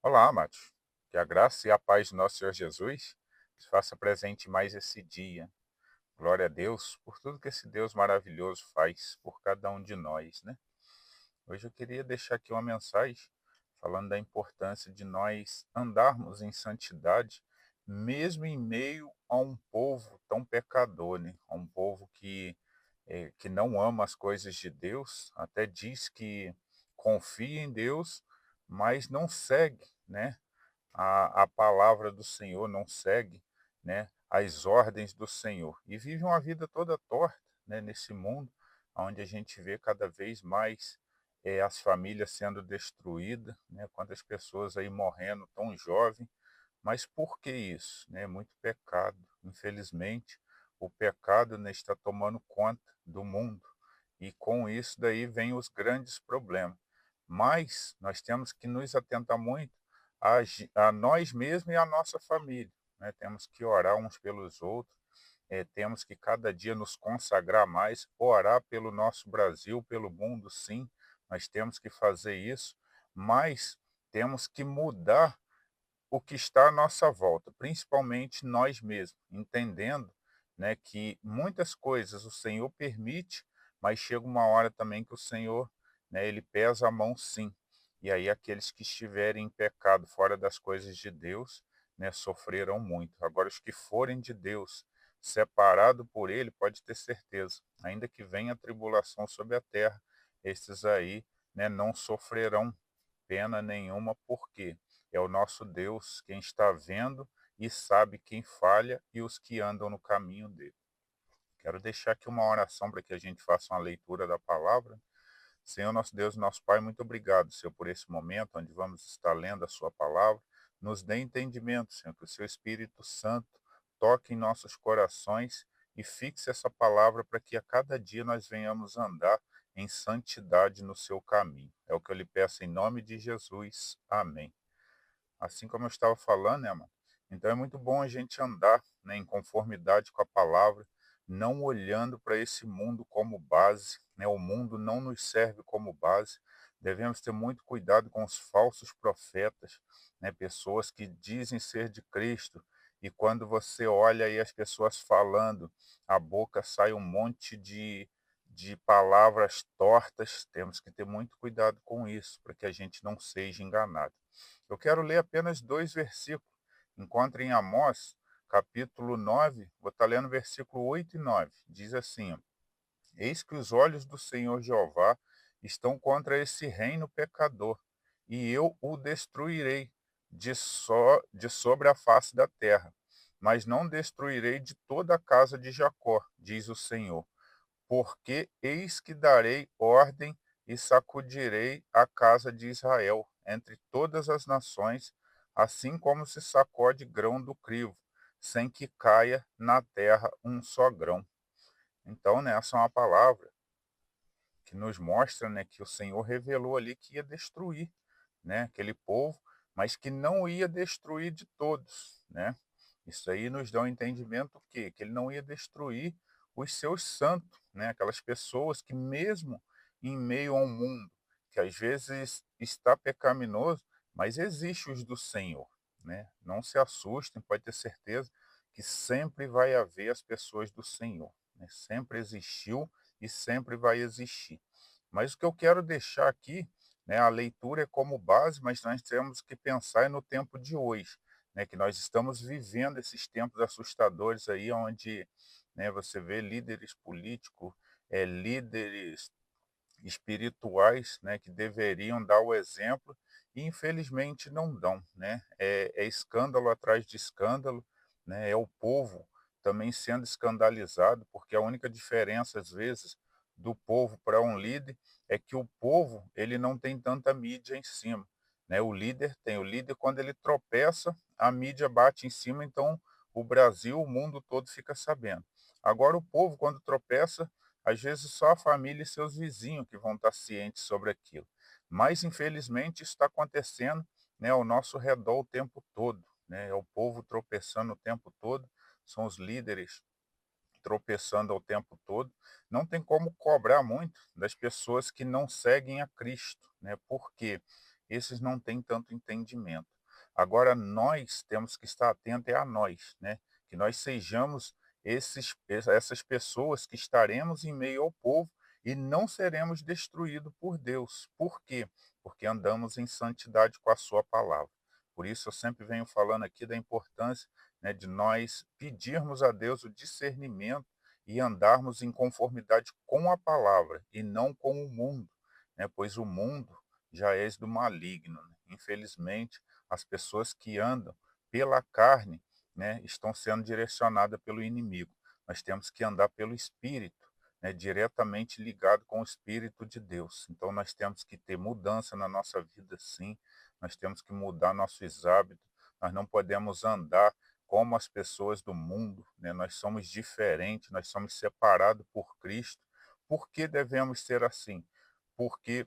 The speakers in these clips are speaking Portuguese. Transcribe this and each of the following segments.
Olá, amados. Que a graça e a paz de nosso Senhor Jesus se faça presente mais esse dia. Glória a Deus por tudo que esse Deus maravilhoso faz por cada um de nós, né? Hoje eu queria deixar aqui uma mensagem falando da importância de nós andarmos em santidade, mesmo em meio a um povo tão pecador, né? A um povo que não ama as coisas de Deus, até diz que confia em Deus, mas não segue, né? A palavra do Senhor, não segue, né, as ordens do Senhor e vive uma vida toda torta, né, nesse mundo onde a gente vê cada vez mais as famílias sendo destruídas, né, quantas pessoas aí morrendo tão jovem, mas por que isso? Né? Muito pecado, infelizmente, o pecado, né, está tomando conta do mundo e com isso daí vem os grandes problemas. Mas nós temos que nos atentar muito a nós mesmos e à nossa família, né? Temos que orar uns pelos outros, temos que cada dia nos consagrar mais, orar pelo nosso Brasil, pelo mundo, sim, nós temos que fazer isso, mas temos que mudar o que está à nossa volta, principalmente nós mesmos, entendendo, né, que muitas coisas o Senhor permite, mas chega uma hora também que o Senhor, né, ele pesa a mão sim. E aí aqueles que estiverem em pecado fora das coisas de Deus, né, sofrerão muito. Agora os que forem de Deus, separado por ele, pode ter certeza, ainda que venha a tribulação sobre a terra, esses aí, né, não sofrerão pena nenhuma, porque é o nosso Deus quem está vendo e sabe quem falha e os que andam no caminho dele. Quero deixar aqui uma oração para que a gente faça uma leitura da palavra. Senhor, nosso Deus, nosso Pai, muito obrigado, Senhor, por esse momento onde vamos estar lendo a Sua palavra. Nos dê entendimento, Senhor, que o Seu Espírito Santo toque em nossos corações e fixe essa palavra para que a cada dia nós venhamos andar em santidade no Seu caminho. É o que eu lhe peço em nome de Jesus. Amém. Assim como eu estava falando, né, mano? Então é muito bom a gente andar, né, em conformidade com a palavra, não olhando para esse mundo como base, né? O mundo não nos serve como base. Devemos ter muito cuidado com os falsos profetas, né? Pessoas que dizem ser de Cristo e quando você olha aí as pessoas falando, a boca sai um monte de palavras tortas. Temos que ter muito cuidado com isso, para que a gente não seja enganado. Eu quero ler apenas 2 versículos. Encontre em Amós, capítulo 9, vou estar lendo versículo 8 e 9. Diz assim: ó, Eis que os olhos do Senhor Jeová estão contra esse reino pecador, e eu o destruirei de sobre a face da terra. Mas não destruirei de toda a casa de Jacó, diz o Senhor, porque eis que darei ordem e sacudirei a casa de Israel entre todas as nações, assim como se sacode grão do crivo, sem que caia na terra um só grão. Então, né, essa é uma palavra que nos mostra, né, que o Senhor revelou ali que ia destruir, né, aquele povo, mas que não ia destruir de todos, né? Isso aí nos dá um entendimento que ele não ia destruir os seus santos, né? Aquelas pessoas que mesmo em meio a um mundo que às vezes está pecaminoso, mas existe os do Senhor, né? Não se assustem, pode ter certeza que sempre vai haver as pessoas do Senhor, né? Sempre existiu e sempre vai existir. Mas o que eu quero deixar aqui, né, a leitura é como base, mas nós temos que pensar no tempo de hoje, né, que nós estamos vivendo esses tempos assustadores aí, onde, né, você vê líderes políticos, líderes espirituais, né, que deveriam dar o exemplo e infelizmente não dão, né? É escândalo atrás de escândalo, né? É o povo também sendo escandalizado, porque a única diferença às vezes do povo para um líder é que o povo ele não tem tanta mídia em cima, né? O líder tem, o líder quando ele tropeça, a mídia bate em cima, então o Brasil, o mundo todo fica sabendo. Agora o povo quando tropeça às vezes só a família e seus vizinhos que vão estar cientes sobre aquilo. Mas, infelizmente, isso está acontecendo, né, ao nosso redor o tempo todo. Né? É o povo tropeçando o tempo todo, são os líderes tropeçando ao tempo todo. Não tem como cobrar muito das pessoas que não seguem a Cristo, né? Porque esses não têm tanto entendimento. Agora nós temos que estar atentos a nós, né? Que nós sejamos essas pessoas que estaremos em meio ao povo e não seremos destruídos por Deus. Por quê? Porque andamos em santidade com a sua palavra. Por isso eu sempre venho falando aqui da importância, né, de nós pedirmos a Deus o discernimento e andarmos em conformidade com a palavra e não com o mundo, né? Pois o mundo já é do maligno, né? Infelizmente, as pessoas que andam pela carne, né, estão sendo direcionadas pelo inimigo. Nós temos que andar pelo Espírito, né, diretamente ligado com o Espírito de Deus. Então, nós temos que ter mudança na nossa vida, sim. Nós temos que mudar nossos hábitos. Nós não podemos andar como as pessoas do mundo, né? Nós somos diferentes, nós somos separados por Cristo. Por que devemos ser assim? Porque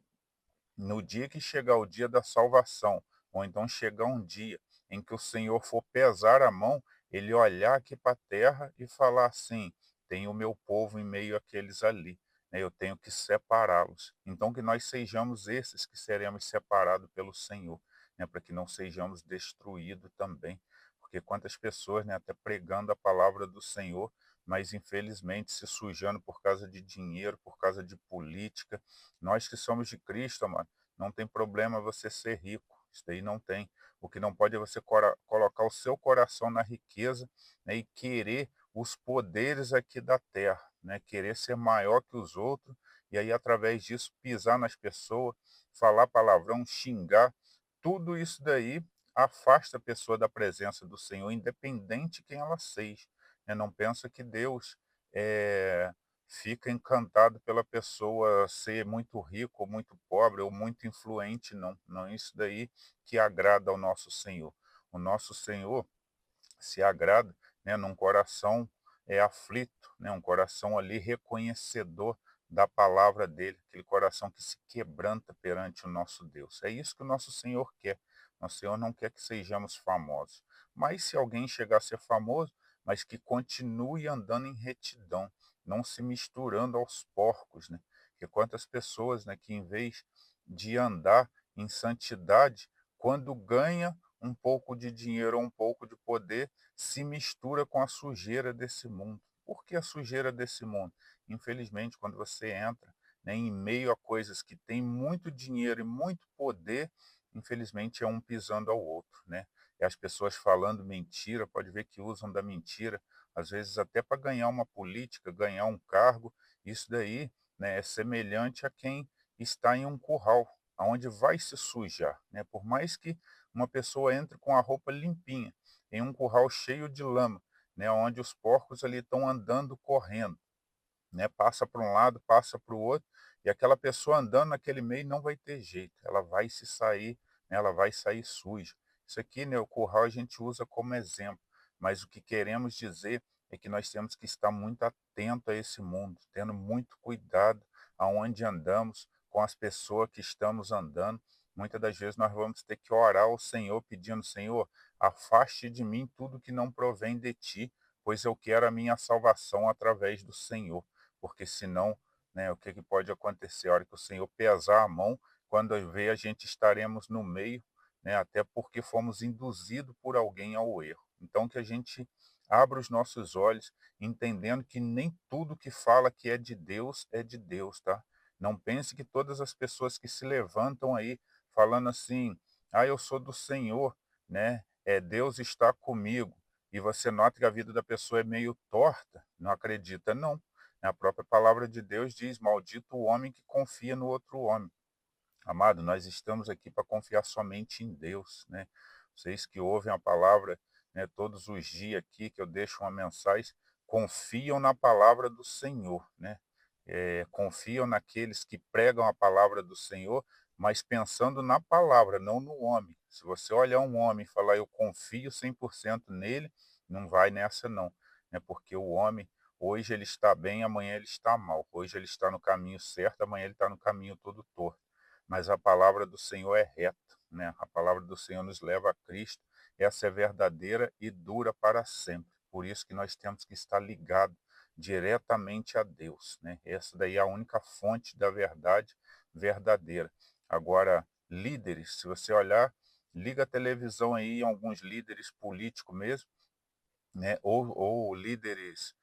no dia que chegar o dia da salvação, ou então chegar um dia em que o Senhor for pesar a mão, ele olhar aqui para a terra e falar assim: tem o meu povo em meio àqueles ali, né? Eu tenho que separá-los. Então, que nós sejamos esses que seremos separados pelo Senhor, né? Para que não sejamos destruídos também. Porque quantas pessoas, né, até pregando a palavra do Senhor, mas infelizmente se sujando por causa de dinheiro, por causa de política. Nós que somos de Cristo, mano, não tem problema você ser rico, isso daí não tem. O que não pode é você colocar o seu coração na riqueza, né, e querer os poderes aqui da terra, né, querer ser maior que os outros, e aí através disso pisar nas pessoas, falar palavrão, xingar, tudo isso daí afasta a pessoa da presença do Senhor, independente de quem ela seja, né? Não pensa que Deus fica encantado pela pessoa ser muito rico ou muito pobre ou muito influente, não. Não é isso daí que agrada ao nosso Senhor. O nosso Senhor se agrada, né, num coração aflito, né, um coração ali reconhecedor da palavra dele, aquele coração que se quebranta perante o nosso Deus. É isso que o nosso Senhor quer. Nosso Senhor não quer que sejamos famosos. Mas se alguém chegar a ser famoso, mas que continue andando em retidão, não se misturando aos porcos, né? Porque quantas pessoas, né, que em vez de andar em santidade, quando ganha um pouco de dinheiro ou um pouco de poder, se mistura com a sujeira desse mundo. Por que a sujeira desse mundo? Infelizmente, quando você entra, né, em meio a coisas que têm muito dinheiro e muito poder, infelizmente é um pisando ao outro, né? E as pessoas falando mentira, pode ver que usam da mentira, às vezes até para ganhar uma política, ganhar um cargo. Isso daí, né, é semelhante a quem está em um curral, aonde vai se sujar, né? Por mais que uma pessoa entre com a roupa limpinha, em um curral cheio de lama, né, onde os porcos ali estão andando, correndo, né, passa para um lado, passa para o outro, e aquela pessoa andando naquele meio não vai ter jeito, ela vai se sair, né, ela vai sair suja. Isso aqui, né, o curral a gente usa como exemplo, mas o que queremos dizer é que nós temos que estar muito atento a esse mundo, tendo muito cuidado aonde andamos, com as pessoas que estamos andando. Muitas das vezes nós vamos ter que orar ao Senhor, pedindo: Senhor, afaste de mim tudo que não provém de ti, pois eu quero a minha salvação através do Senhor. Porque senão, né, o que, que pode acontecer? A hora que o Senhor pesar a mão, quando vê, a gente estaremos no meio, né, até porque fomos induzidos por alguém ao erro. Então, que a gente abra os nossos olhos, entendendo que nem tudo que fala que é de Deus, tá? Não pense que todas as pessoas que se levantam aí falando assim: ah, eu sou do Senhor, né? Deus está comigo. E você nota que a vida da pessoa é meio torta, não acredita, não. A própria palavra de Deus diz: maldito o homem que confia no outro homem. Amado, nós estamos aqui para confiar somente em Deus, né? Vocês que ouvem a palavra, né, todos os dias aqui, que eu deixo uma mensagem, confiam na palavra do Senhor, né? Confiam naqueles que pregam a palavra do Senhor, mas pensando na palavra, não no homem. Se você olhar um homem e falar: eu confio 100% nele, não vai nessa não, né? Porque o homem, hoje ele está bem, amanhã ele está mal. Hoje ele está no caminho certo, amanhã ele está no caminho todo torto. Mas a palavra do Senhor é reta, né? A palavra do Senhor nos leva a Cristo. Essa é verdadeira e dura para sempre. Por isso que nós temos que estar ligados diretamente a Deus, né? Essa daí é a única fonte da verdade verdadeira. Agora, líderes, se você olhar, liga a televisão aí, alguns líderes políticos mesmo, né, ou líderes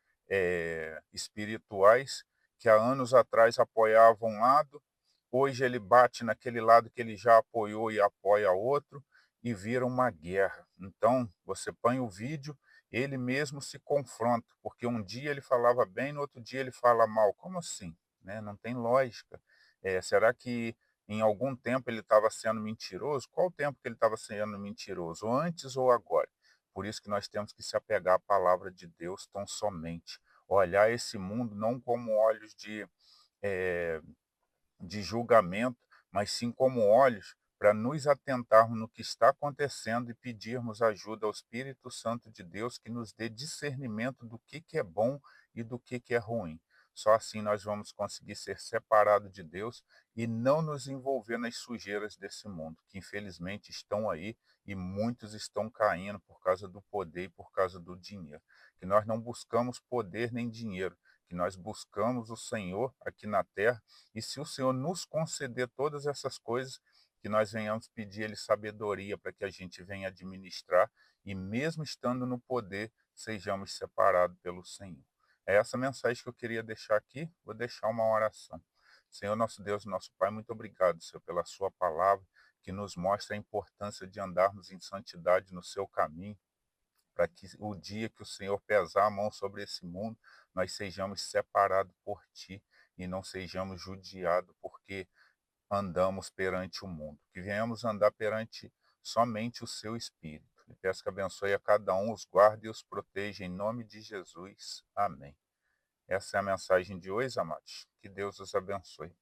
espirituais que há anos atrás apoiavam um lado, hoje ele bate naquele lado que ele já apoiou e apoia outro, e vira uma guerra. Então, você põe o vídeo, ele mesmo se confronta, porque um dia ele falava bem, no outro dia ele fala mal. Como assim? Né? Não tem lógica. Será que em algum tempo ele estava sendo mentiroso? Qual o tempo que ele estava sendo mentiroso? Antes ou agora? Por isso que nós temos que se apegar à palavra de Deus tão somente. Olhar esse mundo não como olhos eh, de julgamento, mas sim como olhos para nos atentarmos no que está acontecendo e pedirmos ajuda ao Espírito Santo de Deus que nos dê discernimento do que é bom e do que é ruim. Só assim nós vamos conseguir ser separados de Deus e não nos envolver nas sujeiras desse mundo, que infelizmente estão aí e muitos estão caindo por causa do poder e por causa do dinheiro. Que nós não buscamos poder nem dinheiro, que nós buscamos o Senhor aqui na terra, e se o Senhor nos conceder todas essas coisas, que nós venhamos pedir Ele sabedoria para que a gente venha administrar e, mesmo estando no poder, sejamos separados pelo Senhor. É essa mensagem que eu queria deixar aqui. Vou deixar uma oração. Senhor, nosso Deus, nosso Pai, muito obrigado, Senhor, pela Sua palavra, que nos mostra a importância de andarmos em santidade no Seu caminho, para que o dia que o Senhor pesar a mão sobre esse mundo, nós sejamos separados por Ti e não sejamos judiados porque andamos perante o mundo. Que venhamos andar perante somente o Seu Espírito. E peço que abençoe a cada um, os guarde e os proteja em nome de Jesus. Amém. Essa é a mensagem de hoje, amados. Que Deus os abençoe.